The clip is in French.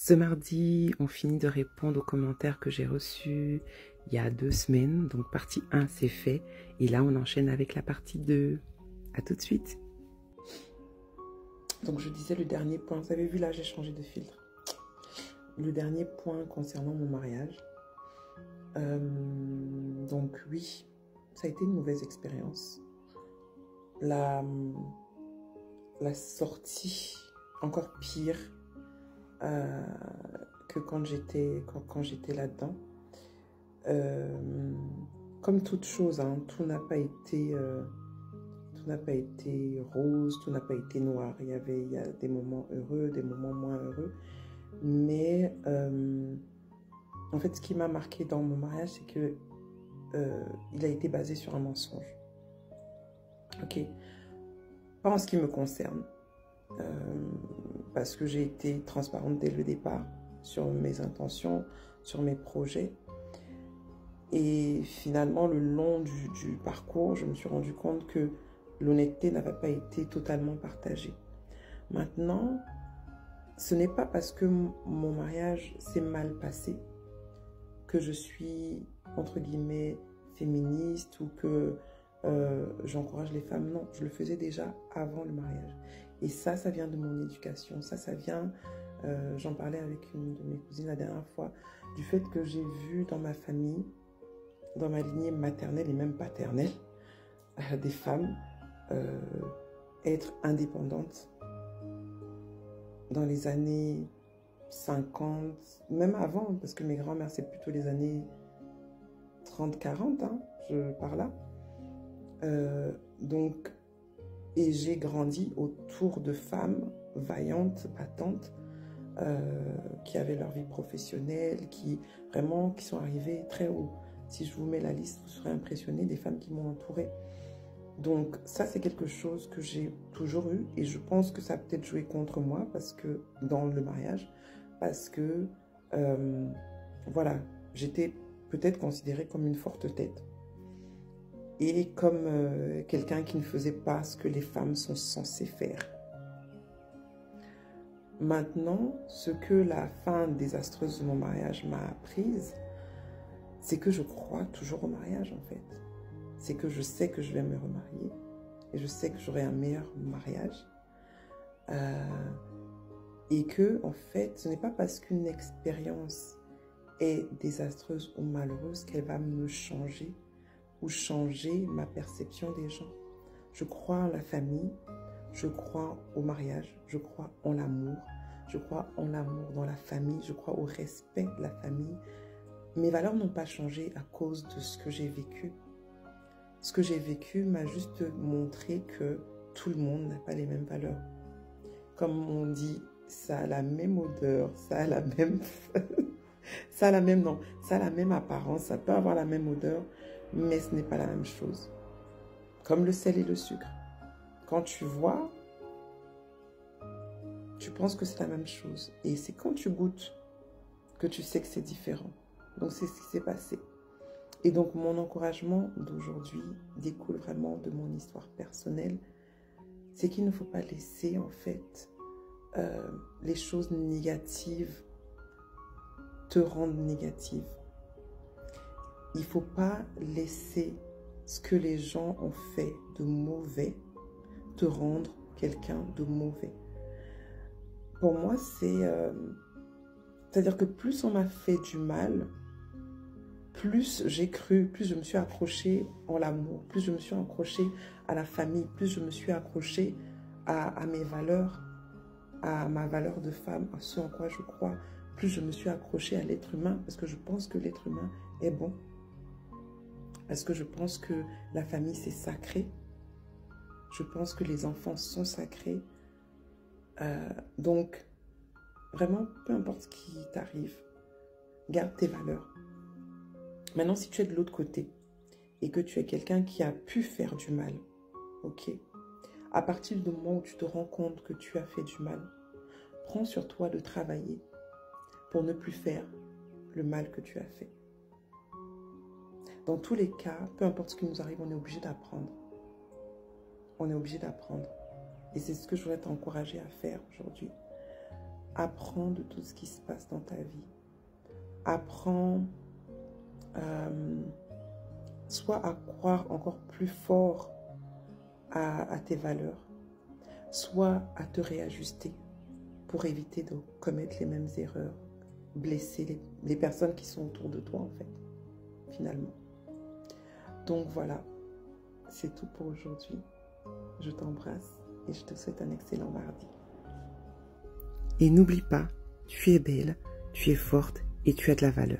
Ce mardi, on finit de répondre aux commentaires que j'ai reçus il y a 2 semaines. Donc partie 1, c'est fait. Et là, on enchaîne avec la partie 2. À tout de suite. Donc je disais le dernier point. Vous avez vu là, j'ai changé de filtre. Le dernier point concernant mon mariage. Donc oui, ça a été une mauvaise expérience. La sortie, encore pire que quand j'étais là-dedans. Comme toute chose, hein, tout n'a pas été rose, tout n'a pas été noir. Il y a des moments heureux, des moments moins heureux. Mais en fait, ce qui m'a marqué dans mon mariage, c'est que il a été basé sur un mensonge. Ok, pas en ce qui me concerne, parce que j'ai été transparente dès le départ sur mes intentions, sur mes projets. Et finalement, le long du parcours, je me suis rendu compte que l'honnêteté n'avait pas été totalement partagée. Maintenant, ce n'est pas parce que mon mariage s'est mal passé que je suis, entre guillemets, féministe ou que j'encourage les femmes. Non, je le faisais déjà avant le mariage. Et ça vient de mon éducation. Ça vient, j'en parlais avec une de mes cousines la dernière fois, du fait que j'ai vu dans ma famille, dans ma lignée maternelle et même paternelle, des femmes être indépendantes dans les années 50, même avant, parce que mes grands-mères, c'est plutôt les années 30-40, hein, je par là. Donc, et j'ai grandi autour de femmes vaillantes, battantes, qui avaient leur vie professionnelle, qui sont arrivées très haut. Si je vous mets la liste, vous serez impressionnés des femmes qui m'ont entourée. Donc ça, c'est quelque chose que j'ai toujours eu et je pense que ça a peut-être joué contre moi parce que dans le mariage, parce que voilà, j'étais peut-être considérée comme une forte tête et comme quelqu'un qui ne faisait pas ce que les femmes sont censées faire. Maintenant, ce que la fin désastreuse de mon mariage m'a apprise, c'est que je crois toujours au mariage en fait. C'est que je sais que je vais me remarier et je sais que j'aurai un meilleur mariage. Et que, en fait, ce n'est pas parce qu'une expérience est désastreuse ou malheureuse qu'elle va me changer ou changer ma perception des gens. Je crois en la famille, je crois au mariage, je crois en l'amour, je crois en l'amour dans la famille, je crois au respect de la famille. Mes valeurs n'ont pas changé à cause de ce que j'ai vécu. Ce que j'ai vécu m'a juste montré que tout le monde n'a pas les mêmes valeurs. Comme on dit, ça a la même odeur, ça a la même... ça a la même apparence, ça peut avoir la même odeur, mais ce n'est pas la même chose. Comme le sel et le sucre. Quand tu vois, tu penses que c'est la même chose. Et c'est quand tu goûtes que tu sais que c'est différent. Donc c'est ce qui s'est passé. Et donc, mon encouragement d'aujourd'hui découle vraiment de mon histoire personnelle. C'est qu'il ne faut pas laisser, en fait, les choses négatives te rendre négative. Il ne faut pas laisser ce que les gens ont fait de mauvais te rendre quelqu'un de mauvais. Pour moi, c'est-à-dire que plus on m'a fait du mal, plus j'ai cru, plus je me suis accrochée en l'amour, plus je me suis accrochée à la famille, plus je me suis accrochée à mes valeurs, à ma valeur de femme, à ce en quoi je crois, plus je me suis accrochée à l'être humain, parce que je pense que l'être humain est bon, parce que je pense que la famille c'est sacré, je pense que les enfants sont sacrés, donc vraiment, peu importe ce qui t'arrive, garde tes valeurs. Maintenant, si tu es de l'autre côté et que tu es quelqu'un qui a pu faire du mal, ok, à partir du moment où tu te rends compte que tu as fait du mal, prends sur toi de travailler pour ne plus faire le mal que tu as fait. Dans tous les cas, peu importe ce qui nous arrive, on est obligé d'apprendre. On est obligé d'apprendre. Et c'est ce que je voudrais t'encourager à faire aujourd'hui. apprends de tout ce qui se passe dans ta vie. Apprends soit à croire encore plus fort à tes valeurs, soit à te réajuster pour éviter de commettre les mêmes erreurs, blesser les personnes qui sont autour de toi en fait, finalement. Donc voilà, c'est tout pour aujourd'hui. Je t'embrasse et je te souhaite un excellent mardi. Et n'oublie pas, tu es belle, tu es forte et tu as de la valeur.